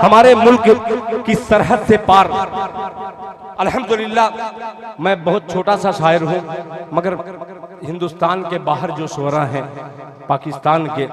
हमारे मुल्क की सरहद से पार। अल्हम्दुलिल्लाह मैं बहुत छोटा सा शायर हूँ, मगर हिंदुस्तान के बाहर जो शुअरा हैं पाकिस्तान के,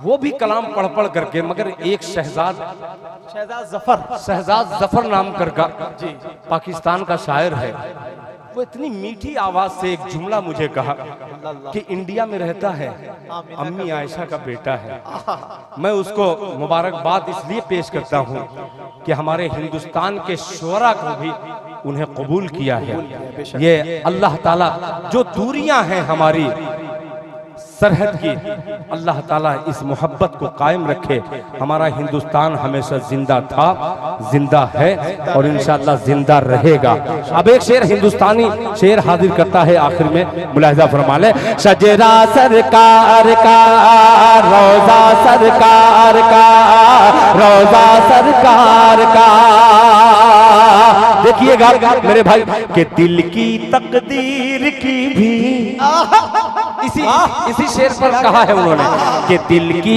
वो भी कलाम पढ़ पढ़ करके, मगर एक शहजाद जफर नाम करका पाकिस्तान का शायर है, वो इतनी मीठी आवाज से एक जुमला मुझे कहा कि इंडिया में रहता है, अम्मी आयशा का बेटा है। मैं उसको मुबारकबाद इसलिए पेश करता हूँ कि हमारे हिंदुस्तान के शुअरा को भी उन्हें कबूल किया है। ये अल्लाह ताला जो दूरियां हैं हमारी सरहद की, अल्लाह ताला इस मोहब्बत को कायम रखे। हमारा हिंदुस्तान हमेशा जिंदा था, जिंदा है और इंशाअल्लाह जिंदा रहेगा। अब एक शेर हिंदुस्तानी शेर हाजिर करता है आखिर में, मुलाहिजा फरमा ले। शजरा सरकार का, रोजा सरकार का, रोजा सरकार का। देखिएगा मेरे भाई के दिल की तकदीर की भी इसी शेर पर कहा है उन्होंने कि दिल की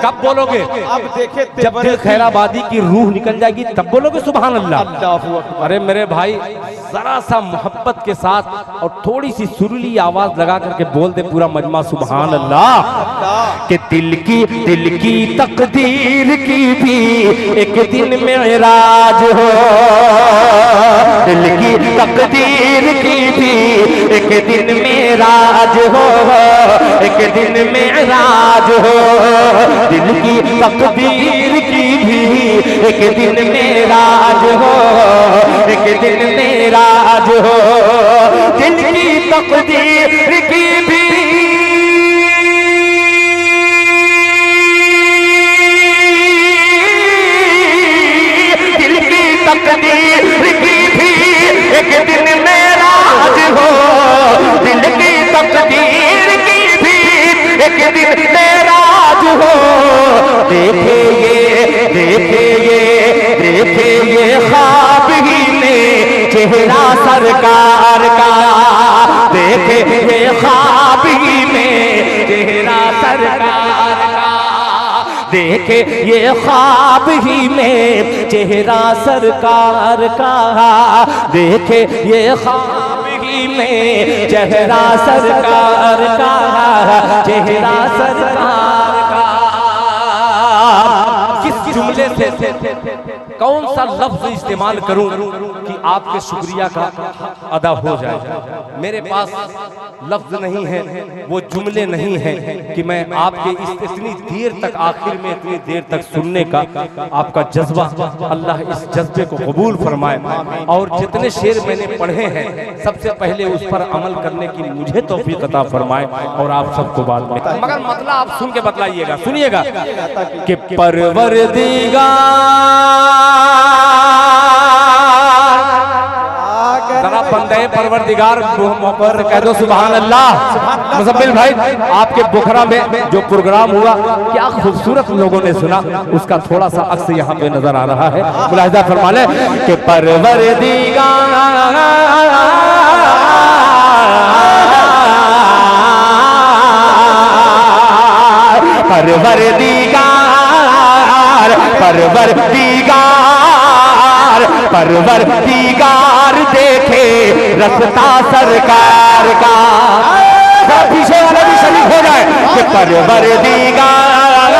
कब बोलोगे? अब देखे जब दिल खैराबादी की रूह निकल जाएगी तब बोलोगे सुभान अल्लाह। अरे मेरे भाई जरा सा मोहब्बत के साथ और थोड़ी सी सुरीली आवाज लगा करके बोल दे पूरा मजमा सुभान अल्लाह। कि दिल की तकदीर की भी एक दिन मेराज हो, दिल की तकदीर की भी एक दिन मेराज हो, एक दिन मेराज हो। दिल की तकदीर की भी एक दिन मेराज हो, एक दिन मेराज हो। दिल की तकदीर की भी तकदीर की भी एक दिन मेराज हो, दिल की तकदीर की भी एक दिन मेराज हो। देखे ये ख्वाब ही में चेहरा सरकार का, देखे ये ख्वाब ही में चेहरा सरकार का, देखे ये ख्वाब ही में चेहरा सरकार का, देखे ये ख्वाब ही में चेहरा सरकार का, चेहरा सरकार का। किस जुमले से कौन सा लफ्ज इस्तेमाल करूं कि आपके शुक्रिया का अदा हो जाए? मेरे पास लफ्ज नहीं है, वो जुमले नहीं हैं कि मैं आपके इतनी देर तक, आखिर में इतनी देर तक सुनने का आपका जज्बा, अल्लाह इस जज्बे को कबूल फरमाए। और जितने शेर मैंने पढ़े हैं सबसे पहले उस पर अमल करने की मुझे तौफीक अता फरमाए और आप सबको बाद में, मगर मतलब आप सुन के बतलाइएगा, सुनिएगा कि परवरदिगार जरा बंदे परवरदिगार पर कह दो सुभान अल्लाह। मुज़म्मिल भाई आपके बुखरा में जो प्रोग्राम हुआ क्या खूबसूरत लोगों ने सुना, उसका thोड़ा सा अक्स यहाँ पे नजर आ रहा है, मुलाहिजा फरमा ले कि परवरदिगार परवरदिगार देखे रस्ता सरकार का। पीछे वाला भी शरीक हो जाए कि परवरदिगार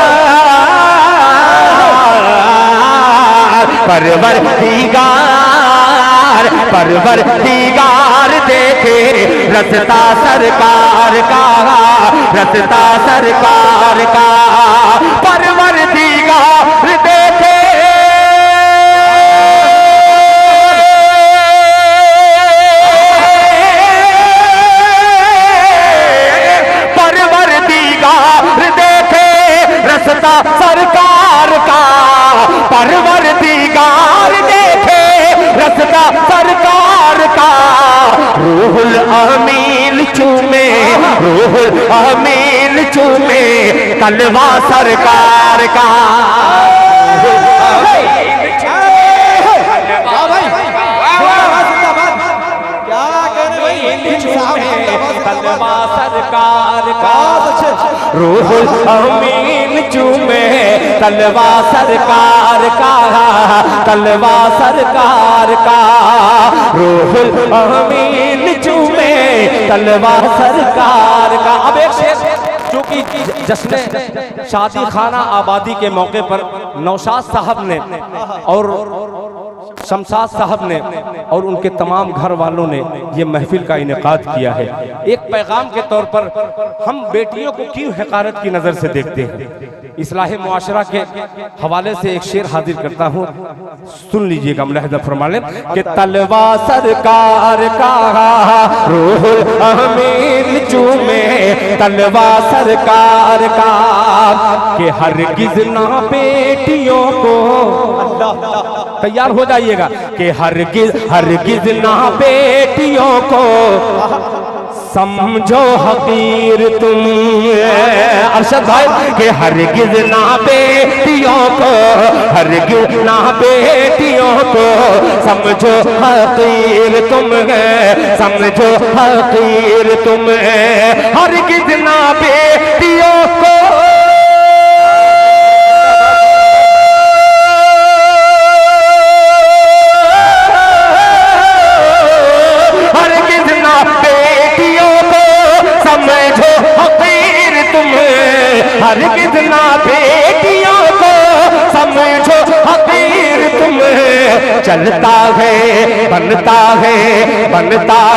देखे रस्ता सरकार का, रस्ता सरकार का। परवरदिगार देखे रस्ता सरकार का, परवरदिगार देखे रस्ता सरकार का। रूहुल अमीन चूमे, रूहुल अमीन चूमे तलवा सरकार का। तलवा सरकार सरकार का, रूहुल अमीन चूमे तलवा सरकार का, तलवा सरकार का, रूहुल अमीन चूमे तलवा सरकार का। अब एक शेर चूंकि जश्न शादी खाना आबादी के मौके पर नौशाद साहब ने और शमशाद साहब ने और उनके तमाम घर वालों ने ये महफिल का इनेकाद किया है। एक पैगाम के तौर पर हम बेटियों को क्यों हकारत की नज़र से देखते हैं, इस्लाह मुआशरा के हवाले से एक शेर हाजिर करता हूँ, सुन लीजिएगा। मुलाहिज़ा फरमा लें कि तलवा सरकार का, रूहुल अमीन चूमे तलवा सरकार का, कि हरगिज़ ना बेटियों को, तैयार हो जाइएगा, कि हरगिज़ ना बेटियों को समझो हकीर तुम, अरशद भाई, कि हरगिज़ ना बेटियों को, हरगिज़ ना बेटियों को समझो हकीर तुम है, समझो हकीर तुम है, हरगिज़ ना बेटियों को हरगिज़ ना बेटियों को समझो हकीर तुम, चलता है बनता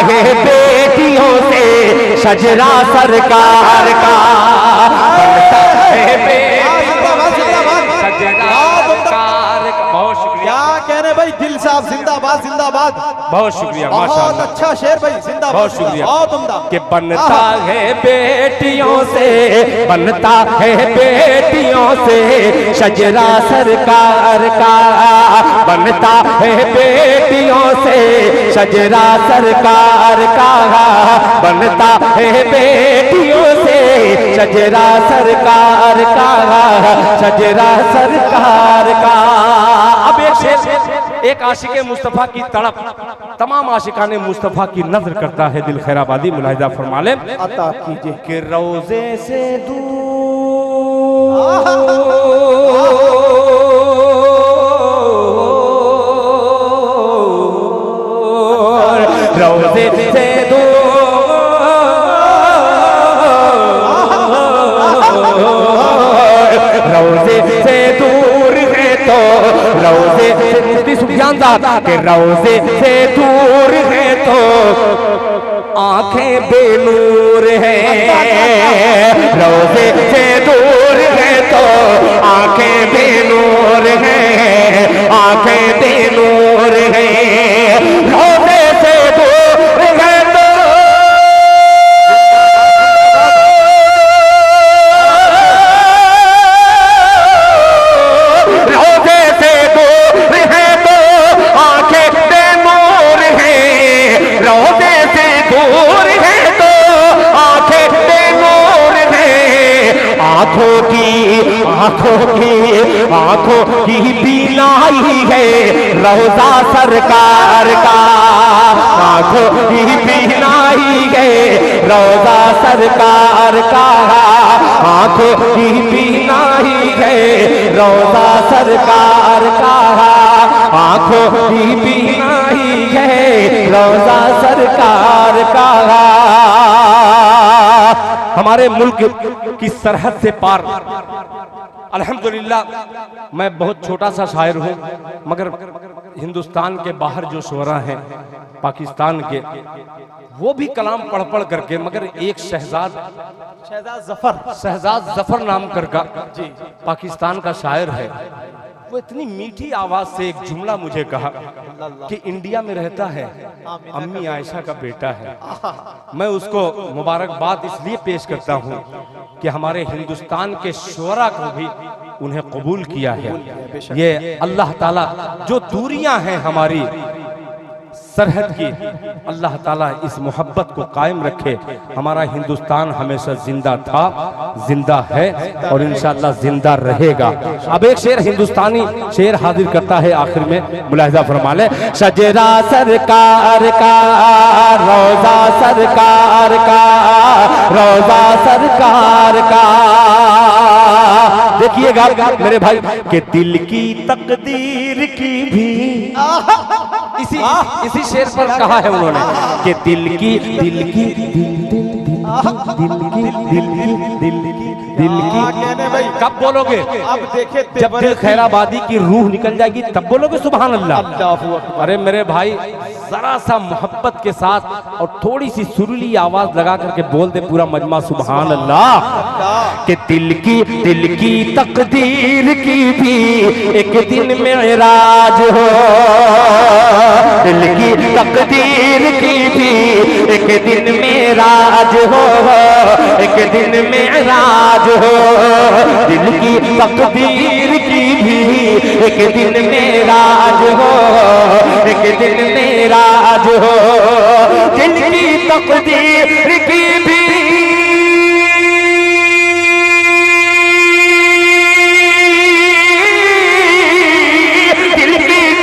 है बेटियों से शजरा सरकार का, बनता है बेटियों से शजरा सरकार का। बहुत शुक्रिया, क्या कहने भाई, दिल साहब जिंदाबाद जिंदाबाद। बहुत शुक्रिया, बहुत अच्छा शेर भाई, जिंदाबाद, बहुत शुक्रिया। बहुत उम्दा। कि बनता है बेटियों से, बनता है बेटियों से शजरा सरकार का, बनता है बेटियों से शजरा सरकार का, बनता है बेटियों से शजरा सरकार का, शजरा सरकार का। अब एक शेर, एक आशिक़े मुस्तफ़ा की तड़प तमाम आशिकाने मुस्तफ़ा की नज़र करता है, दिल खैराबादी। मुलाहिज़ा फरमा लें अता कीजिए कि रोज़े से दूर, रोज़े से दूर, रोज़े से दूर है तो रोज़े से, मुफ्ती सुफियान साहब के रोज़े से दूर है तो आंखें बेनूर है, रोज़े से दूर है तो आंखें बेनूर है, आंखें बेनूर है, रोज़े से दूर है तो रोज़े से दूर है तो आंखें बेनूर है, रोज़े से दूर है तो आंखें बेनूर है, आंखों की बीनाई है रोज़ा सरकार का, आंखों की बीनाई है रोज़ा सरकार का, आंखों की बीनाई है रोज़ा सरकार का, आंखों की बीनाई है रोज़ा सरकार का। हमारे मुल्क की सरहद से पार, अल्हम्दुलिल्लाह मैं बहुत छोटा सा शायर हूँ, मगर हिंदुस्तान के बाहर जो शोरा हैं पाकिस्तान के, वो भी कलाम पढ़ पढ़ करके, मगर एक शहजाद जफर नाम का पाकिस्तान का शायर है, वो इतनी मीठी आवाज से एक जुमला मुझे कहा कि इंडिया में रहता है, अम्मी आयशा का बेटा है। मैं उसको मुबारकबाद इसलिए पेश करता हूँ कि हमारे हिंदुस्तान के शोरा को भी उन्हें कबूल किया है। ये अल्लाह ताला जो दूरियां हैं हमारी सरहद की अल्लाह ताला इस मोहब्बत को कायम रखे। हमारा हिंदुस्तान हमेशा जिंदा था, जिंदा है और इंशाअल्लाह जिंदा रहेगा। अब एक शेर हिंदुस्तानी शेर हाजिर करता है आखिर में, मुलाहिजा फरमा ले। शजरा सरकार का, रोजा सरकार का, रोजा सरकार का। देखिएगा मेरे भाई के दिल की तकदीर की भी इसी शेर पर कहा है उन्होंने कि दिल की कहने भाई कब बोलोगे? अब देखे जब दिल खैराबादी की रूह निकल जाएगी तब बोलोगे सुभान अल्लाह। अरे मेरे भाई जरा सा मोहब्बत के साथ और थोड़ी सी सुरीली आवाज लगा करके बोल दे पूरा मजमा सुभान अल्लाह। कि दिल की तकदीर की भी एक दिन मेराज हो, दिल की तकदीर की भी एक दिन मेराज हो, एक दिन मेराज हो। दिल की तकदीर की भी एक दिन मेराज हो, एक दिन मेराज हो। दिल की तकदीर की भी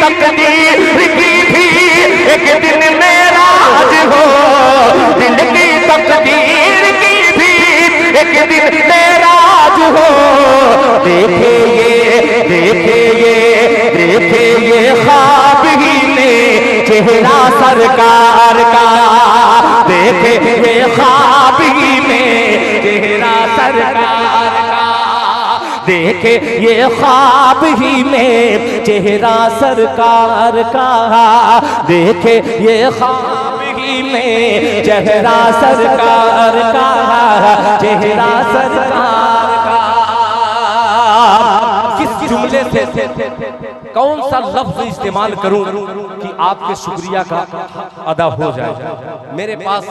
तकदीर की भी एक दिन मेराज हो, दिल की तकदीर की भी एक दिन मेराज हो। देखे ये ख्वाब ही में चेहरा सरकार का, देखे ये ख्वाब ही में चेहरा सरकार का, देखे ये ख्वाब ही में चेहरा सरकार का, देखे ये ख्वाब ही में चेहरा सरकार का, चेहरा सरकार का। किस जुमले से कौन सा लफ्ज इस्तेमाल करूं कि आपके शुक्रिया का अदा हो जाए? मेरे पास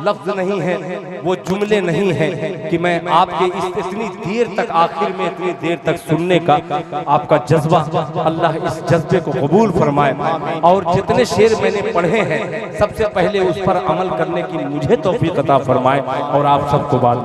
लफ्ज नहीं है, वो जुमले नहीं है कि मैं आपके इतनी देर तक, आखिर में इतनी देर तक सुनने का आपका जज्बा, अल्लाह इस जज्बे को कबूल फरमाए। और जितने शेर मैंने पढ़े हैं सबसे पहले उस पर अमल करने की मुझे तौफीक अता फरमाए और आप सबको बात